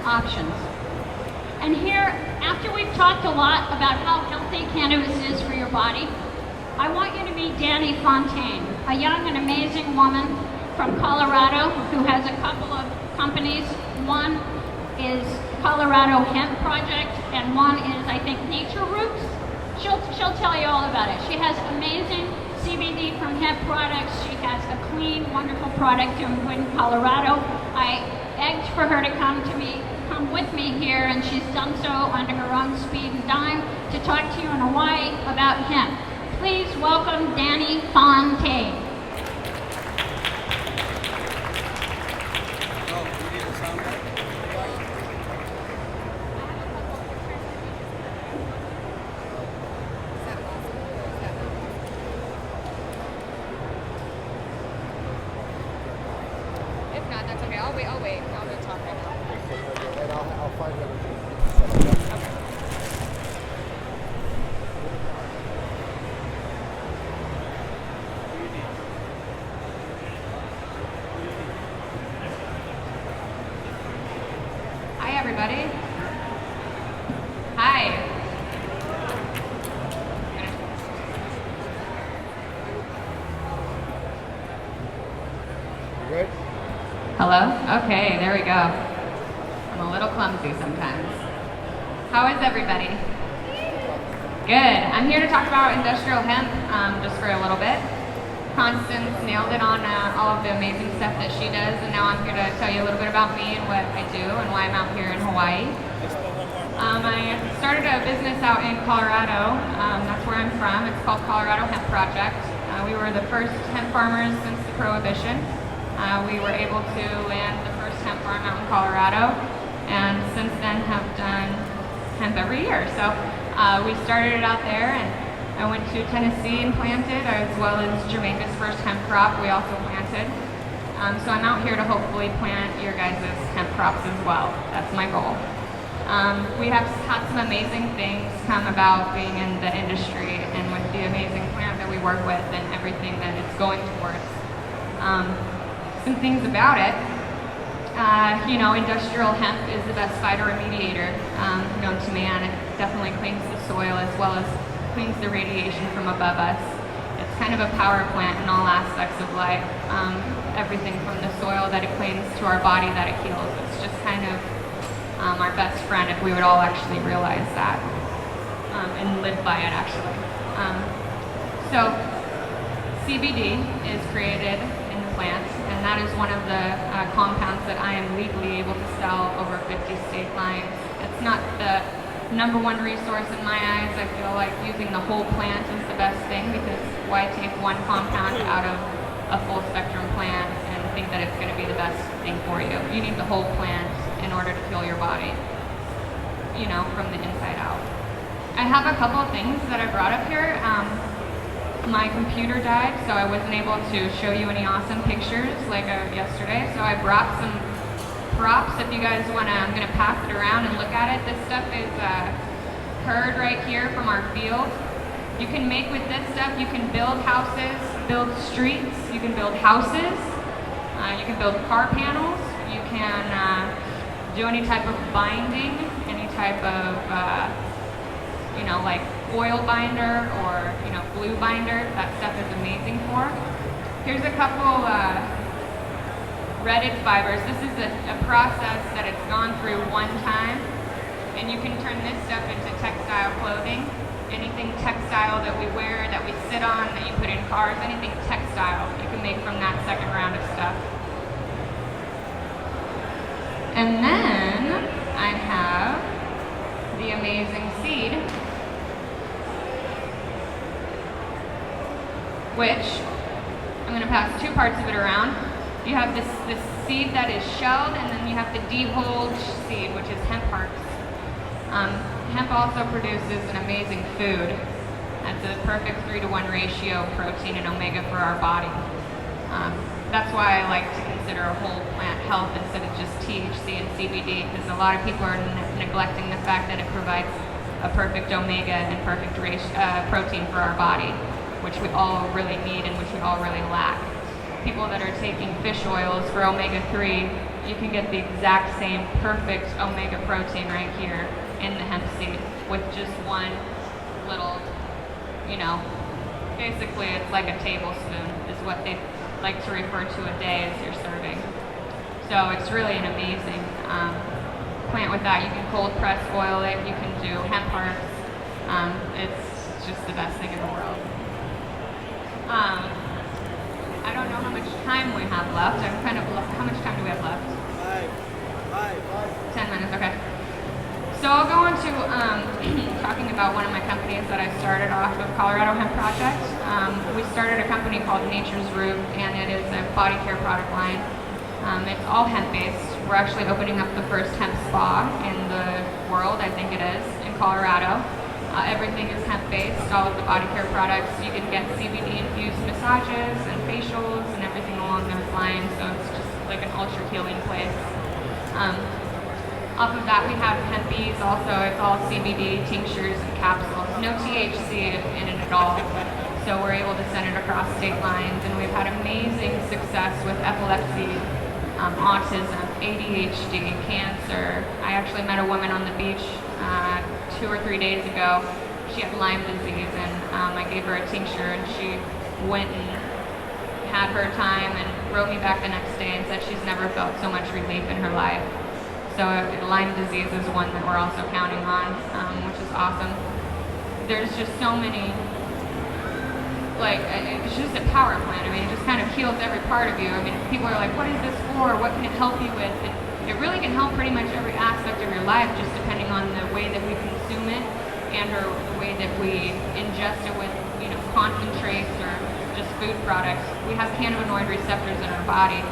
options. And here, after we've talked a lot about how healthy cannabis is for your body, I want you to meet Dani Fontaine, a young and amazing woman from Colorado who has a couple of companies. One is Colorado Hemp Project, and one is, I think, Nature Roots. She'll tell you all about it. She has amazing CBD from hemp products. She has a clean, wonderful product in Colorado. I begged for her to come with me here, and she's done so under her own speed and dime to talk to you in Hawaii about hemp. Please welcome Dani Fontaine. Everybody. Hi. Good? Hello? Okay, there we go. I'm a little clumsy sometimes. How is everybody? Good. I'm here to talk about industrial hemp just for a little bit. Constance nailed it on all of the amazing stuff that she does, and now I'm here to tell you a little bit about me and what I do and why I'm out here in Hawaii. I started a business out in Colorado. That's where I'm from. It's called Colorado Hemp Project. We were the first hemp farmers since the Prohibition. We were able to land the first hemp farm out in Colorado, and since then have done hemp every year. So we started it out there, and I went to Tennessee and planted, as well as Jamaica's first hemp crop we also planted. So I'm out here to hopefully plant your guys' hemp crops as well. That's my goal. We have had some amazing things come about being in the industry and with the amazing plant that we work with and everything that it's going towards. Some things about it, industrial hemp is the best phytoremediator known to man. It definitely cleans the soil as well as cleans the radiation from above us. It's kind of a power plant in all aspects of life. Everything from the soil that it cleans to our body that it heals. It's just kind of our best friend if we would all actually realize that and live by it actually. So CBD is created in the plant, and that is one of the compounds that I am legally able to sell over 50 state lines. It's not the number one resource in my eyes. I feel like using the whole plant is the best thing, because why take one compound out of a full spectrum plant and think that it's going to be the best thing for you? You need the whole plant in order to heal your body, from the inside out. I have a couple of things that I brought up here. My computer died, so I wasn't able to show you any awesome pictures like yesterday, so I brought some props. If you guys want to, I'm going to pass it around and look at it. This stuff is herd right here from our field. You can make with this stuff, you can build houses, build streets, you can build houses, you can build car panels, you can do any type of binding, any type of, like oil binder or, glue binder. That stuff is amazing for. Here's a couple retted fibers. This is a process that it's gone through one time, and you can turn this stuff into textile clothing. Anything textile that we wear, that we sit on, that you put in cars, anything textile, you can make from that second round of stuff. And then I have the amazing seed, which I'm going to pass two parts of it around. You have this seed that is shelled, and then you have the de-hulled seed, which is hemp hearts. Hemp also produces an amazing food. That's a perfect 3-to-1 ratio of protein and omega for our body. That's why I like to consider a whole plant health instead of just THC and CBD, because a lot of people are neglecting the fact that it provides a perfect omega and perfect protein for our body, which we all really need and which we all really lack. People that are taking fish oils for omega-3 you can get the exact same perfect omega protein right here in the hemp seed with just one little, you know, basically it's like a tablespoon is what they like to refer to a day as your serving. So it's really an amazing plant with that. You can cold press oil it, you can do hemp hearts. It's just the best thing in the world. I don't know how much time we have left. I'm kind of, how much time do we have left? 10 minutes, okay. So I'll go into talking about one of my companies that I started off with, Colorado Hemp Project. We started a company called Nature's Root, and it is a body care product line. It's all hemp-based. We're actually opening up the first hemp spa in the world, I think it is, in Colorado. Everything is hemp-based, all of the body care products. You can get CBD-infused massages and facials and everything along those lines, so it's just like an ultra-healing place. Off of that, we have hempies also. It's all CBD tinctures and capsules. No THC in it at all. So we're able to send it across state lines, and we've had amazing success with epilepsy, autism, ADHD, cancer. I actually met a woman on the beach 2 or 3 days ago. She had Lyme disease, and I gave her a tincture, and she went and had her time and wrote me back the next day and said she's never felt so much relief in her life. So Lyme disease is one that we're also counting on, which is awesome. There's just so many, like, it's just a power plant. I mean, it just kind of heals every part of you. I mean, people are like, what is this for? What can it help you with? It really can help pretty much every aspect of your life, just depending on the way that we consume it and or the way that we ingest it with, you know, concentrates or just food products. We have cannabinoid receptors in our body.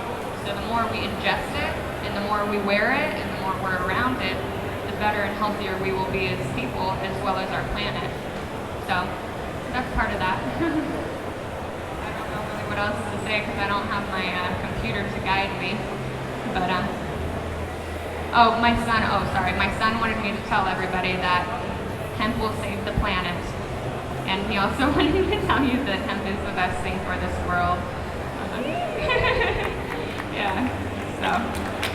So the more we ingest it and the more we wear it and the more we're around it, the better and healthier we will be as people as well as our planet. So that's part of that. I don't know really what else to say because I don't have my computer to guide me. But my son wanted me to tell everybody that hemp will save the planet. And he also wanted me to tell you that hemp is the best thing for this world. Yeah, so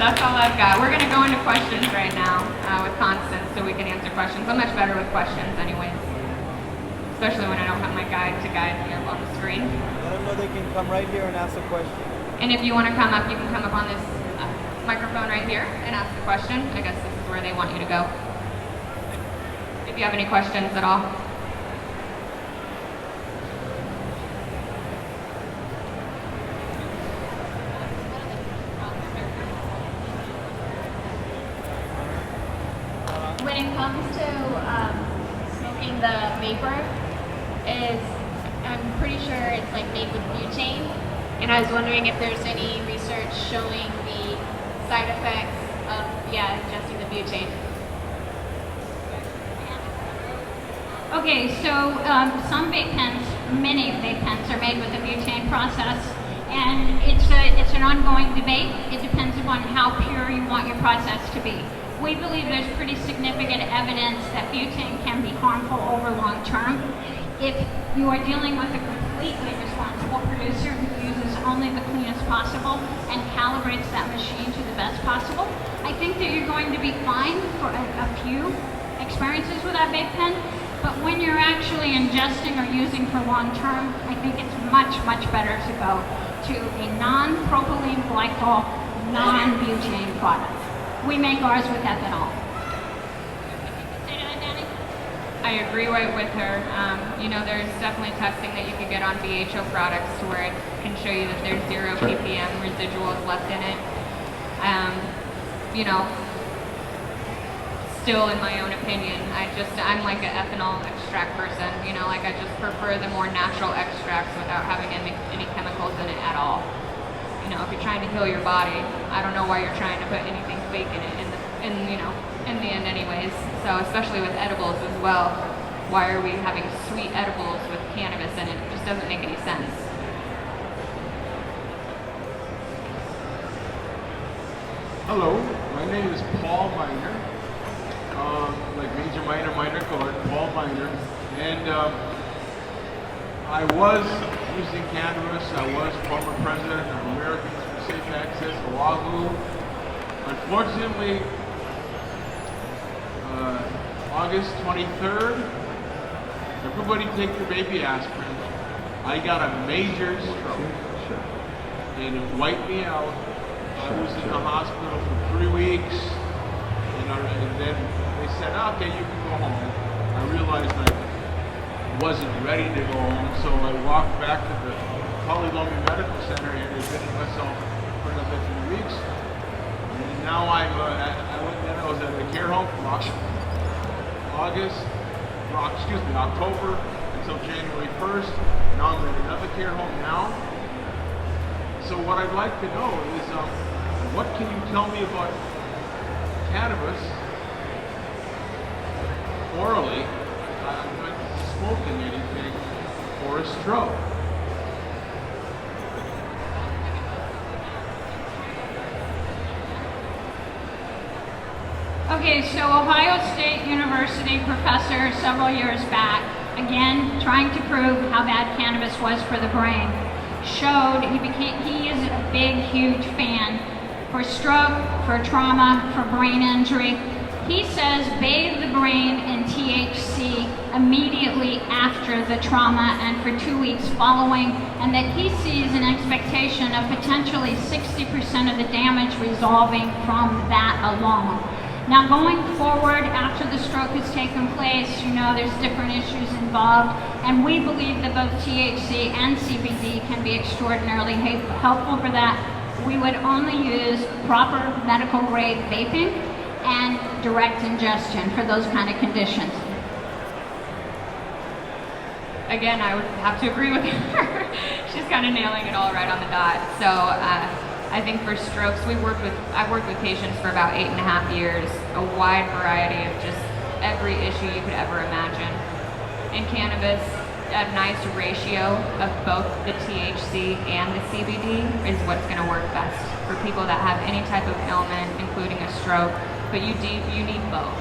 that's all I've got. We're going to go into questions right now with Constance so we can answer questions. I'm much better with questions anyways, especially when I don't have my guide to guide me up on the screen. Let them know they can come right here and ask a question. And if you want to come up, you can come up on this microphone right here and ask a question. I guess this is where they want you to go. If you have any questions at all. When it comes to smoking the vapor, I'm pretty sure it's like made with butane, and I was wondering if there's any research showing the side effects of ingesting the butane. Okay, so some vape pens, many vape pens are made with the butane process, and it's an ongoing debate. It depends upon how pure you want your process to be. We believe there's pretty significant evidence that butane can be harmful over long term. If you are dealing with a completely responsible producer who uses only the cleanest possible and calibrates that machine to the best possible, I think that you're going to be fine for a few experiences with that vape pen. But when you're actually ingesting or using for long term, I think it's much, much better to go to a non-propylene glycol, non-butane product. We make ours with ethanol. Say that, Dani? I agree with her. There's definitely testing that you can get on BHO products to where it can show you that there's 0 ppm residuals left in it. Still, in my own opinion, I'm like an ethanol extract person. I just prefer the more natural extracts without having any chemicals in it at all. If you're trying to heal your body, I don't know why you're trying to put anything fake in it in the end anyways. So especially with edibles as well, why are we having sweet edibles with cannabis in it? It just doesn't make any sense. Hello, my name is Paul Miner, like major, minor chord, Paul Miner, and I was using cannabis. I was former president of Americans for Safe Access, Oahu, Unfortunately, August 23rd, everybody take your baby aspirin. I got a major stroke and it wiped me out. I was in the hospital for 3 weeks, and then they said, okay, you can go home. I realized I wasn't ready to go home, so I walked back to the Colorado Medical Center and admitted myself for another 3 weeks. And now I was at a care home from October until January 1st. Now I'm at another care home now. So what I'd like to know is, what can you tell me about cannabis orally? I'm not smoking anything for a stroke. Okay, so Ohio State University professor several years back, again trying to prove how bad cannabis was for the brain, showed he is a big, huge fan for stroke, for trauma, for brain injury. He says bathe the brain in THC immediately after the trauma and for 2 weeks following, and that he sees an expectation of potentially 60% of the damage resolving from that alone. Now going forward, after the stroke has taken place, there's different issues involved, and we believe that both THC and CBD can be extraordinarily helpful for that. We would only use proper medical grade vaping and direct ingestion for those kind of conditions. Again, I would have to agree with her. She's kind of nailing it all right on the dot. So I think for strokes, I've worked with patients for about 8.5 years, a wide variety of just every issue you could ever imagine. In cannabis, a nice ratio of both the THC and the CBD is what's going to work best for people that have any type of ailment, including a stroke. But you need both.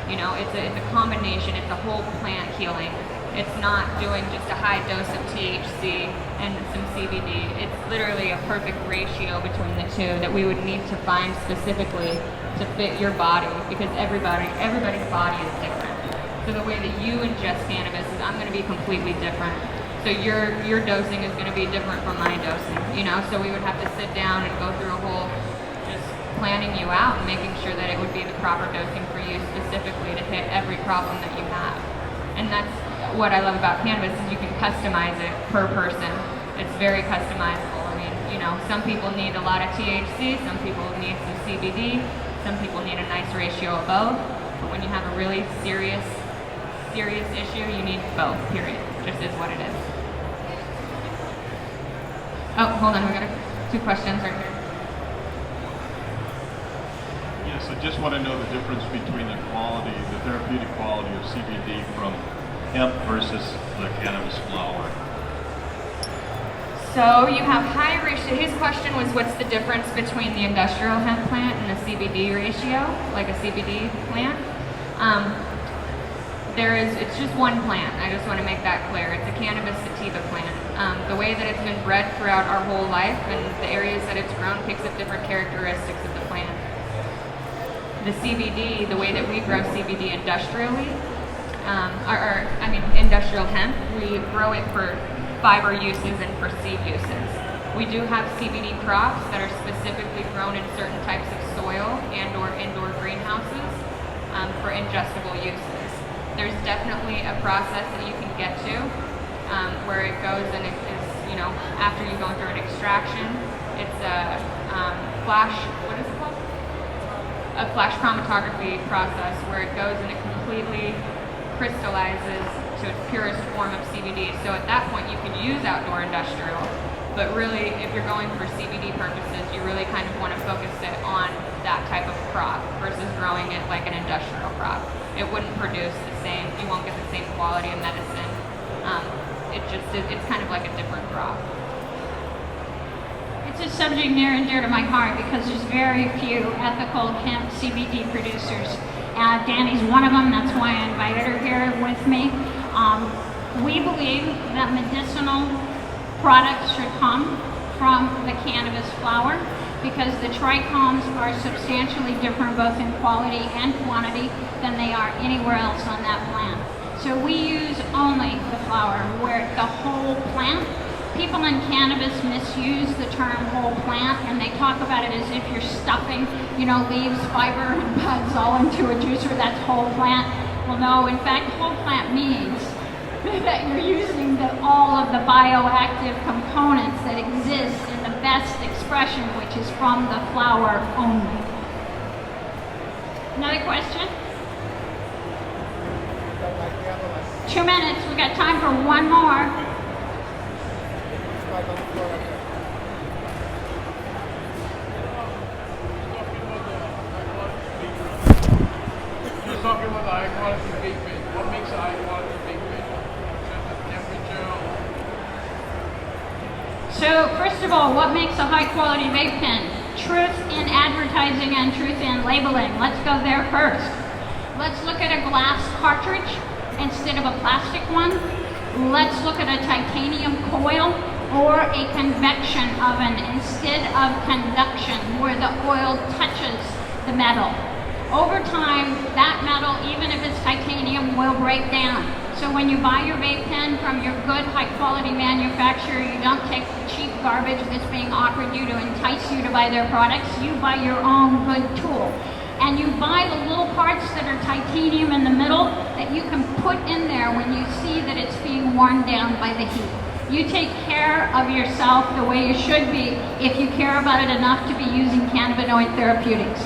It's a combination. It's a whole plant healing. It's not doing just a high dose of THC and some CBD. It's literally a perfect ratio between the two that we would need to find specifically to fit your body, because everybody's body is different. So the way that you ingest cannabis is I'm going to be completely different. So your dosing is going to be different from my dosing. So we would have to sit down and go through a whole just planning you out and making sure that it would be the proper dosing for you specifically to hit every problem that you have. And that's what I love about cannabis, is you can customize it per person. It's very customizable. Some people need a lot of THC, some people need some CBD, some people need a nice ratio of both. But when you have a really serious issue, you need both, period. Just is what it is. Oh, hold on, we got 2 questions right here. Yes, I just want to know the difference between the therapeutic quality of CBD from hemp versus the cannabis flower. So you have high ratio. His question was, what's the difference between the industrial hemp plant and the CBD ratio, like a CBD plant? It's just one plant. I just want to make that clear. It's a cannabis sativa plant. The way that it's been bred throughout our whole life and the areas that it's grown picks up different characteristics of the plant. The CBD, the way that we grow CBD industrially, industrial hemp, we grow it for fiber uses and for seed uses. We do have CBD crops that are specifically grown in certain types of soil and or indoor greenhouses for ingestible uses. There's definitely a process that you can get to where it goes and it is, after you go through an extraction, it's a a flash chromatography process where it goes and it completely crystallizes to its purest form of CBD. So at that point you can use outdoor industrial, but really if you're going for CBD purposes, you really kind of want to focus it on that type of crop versus growing it like an industrial crop. It wouldn't produce the same, you won't get the same quality of medicine. It's kind of like a different crop. It's a subject near and dear to my heart because there's very few ethical hemp CBD producers. Dani's one of them, that's why I invited her here with me. We believe that medicinal products should come from the cannabis flower because the trichomes are substantially different both in quality and quantity than they are anywhere else on that plant. So we use only the flower, where the whole plant. People in cannabis misuse the term whole plant, and they talk about it as if you're stuffing, leaves, fiber, and buds all into a juicer. That's whole plant. Well, no, in fact, whole plant means that you're using all of the bioactive components that exist in the best expression, which is from the flower only. Another question? 2 minutes. We got time for one more. You're talking about the high quality vape pen. What makes a high quality vape pen? Temperature. So first of all, what makes a high quality vape pen? Truth in advertising and truth in labeling. Let's go there first. Let's look at a glass cartridge instead of a plastic one. Let's look at a titanium coil or a convection oven instead of conduction, where the oil touches the metal. Over time, that metal, even if it's titanium, will break down. So when you buy your vape pen from your good, high-quality manufacturer, you don't take the cheap garbage that's being offered you to entice you to buy their products. You buy your own good tool. And you buy the little parts that are titanium in the middle that you can put in there when you see that it's being worn down by the heat. You take care of yourself the way you should be if you care about it enough to be using cannabinoid therapeutics.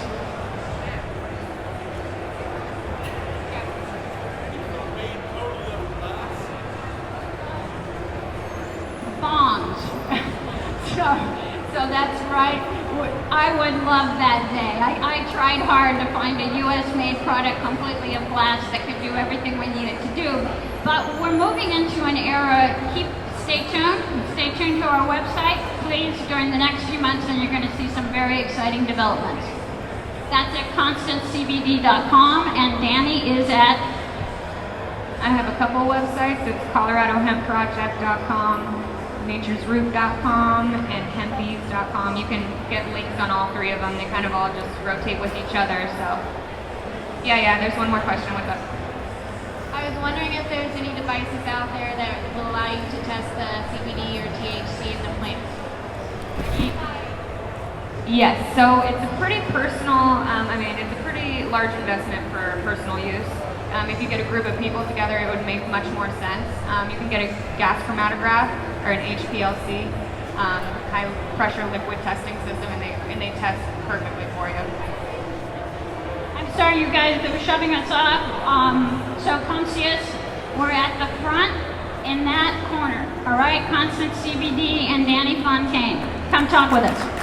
Bongs. So that's right. I would love that day. I tried hard to find a US-made product completely of glass that could do everything we need it to do. But we're moving into an era. Stay tuned. Stay tuned to our website, please, during the next few months, and you're going to see some very exciting developments. That's at constantcbd.com, and Dani is at... I have a couple websites. It's coloradohempproject.com, naturesroot.com, and hempease.com. You can get links on all three of them. They kind of all just rotate with each other. So, yeah, there's one more question with us. I was wondering if there's any devices out there that will allow you to test the CBD or THC in the plants. Yes, so it's a pretty personal, it's a pretty large investment for personal use. If you get a group of people together, it would make much more sense. You can get a gas chromatograph or an HPLC, high pressure liquid testing system, and they test perfectly for you. I'm sorry, you guys, that were shoving us off. So come see us. We're at the front in that corner. All right, Constant CBD and Dani Fontaine. Come talk with us.